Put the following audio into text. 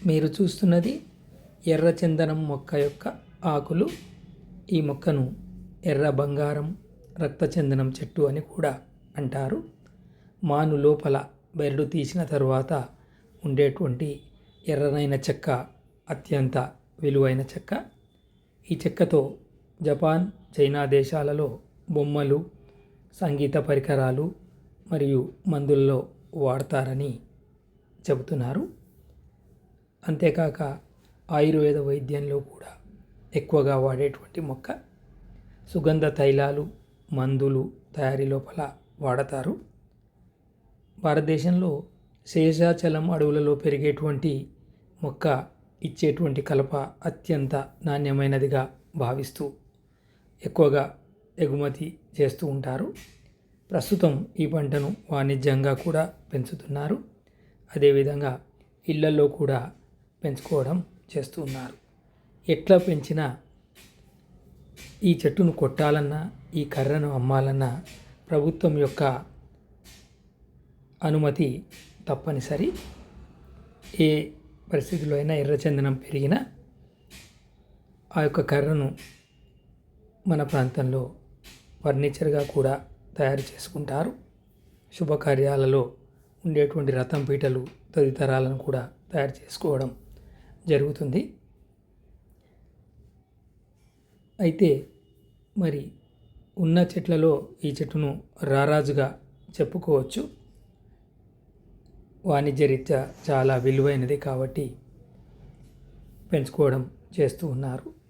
మీరు చూస్తున్నది ఎర్రచందనం మొక్క యొక్క ఆకులు. ఈ మొక్కను ఎర్ర బంగారం, రక్తచందనం చెట్టు అని కూడా అంటారు. మాను లోపల బెరడు తీసిన తరువాత ఉండేటువంటి ఎర్రనైన చెక్క అత్యంత విలువైన చెక్క. ఈ చెక్కతో జపాన్, చైనా దేశాలలో బొమ్మలు, సంగీత పరికరాలు మరియు మందులలో వాడతారని చెబుతున్నారు. అంతేకాక ఆయుర్వేద వైద్యంలో కూడా ఎక్కువగా వాడేటువంటి మొక్క. సుగంధ తైలాలు, మందులు తయారీ లోపల వాడతారు. భారతదేశంలో శేషాచలం అడవులలో పెరిగేటువంటి మొక్క ఇచ్చేటువంటి కలప అత్యంత నాణ్యమైనదిగా భావిస్తూ ఎక్కువగా ఎగుమతి చేస్తూ ఉంటారు. ప్రస్తుతం ఈ పంటను వాణిజ్యంగా కూడా పెంచుతున్నారు. అదేవిధంగా ఇళ్లలో కూడా పెంచుకోవడం చేస్తున్నారు. ఎట్లా పెంచినా ఈ చెట్టును కొట్టాలన్నా, ఈ కర్రను అమ్మాలన్నా ప్రభుత్వం యొక్క అనుమతి తప్పనిసరి. ఏ పరిస్థితిలో అయినా ఎర్రచందనం పెరిగినా ఆ యొక్క కర్రను మన ప్రాంతంలో ఫర్నిచర్గా కూడా తయారు చేసుకుంటారు. శుభకార్యాలలో ఉండేటువంటి రథం పీటలు తదితరాలను కూడా తయారు చేసుకోవడం జరుగుతుంది. అయితే మరి ఉన్న చెట్లలో ఈ చెట్టును రారాజుగా చెప్పుకోవచ్చు. వాణిజ్యరీత్యా చాలా విలువైనది కాబట్టి పెంచుకోవడం చేస్తూ ఉన్నారు.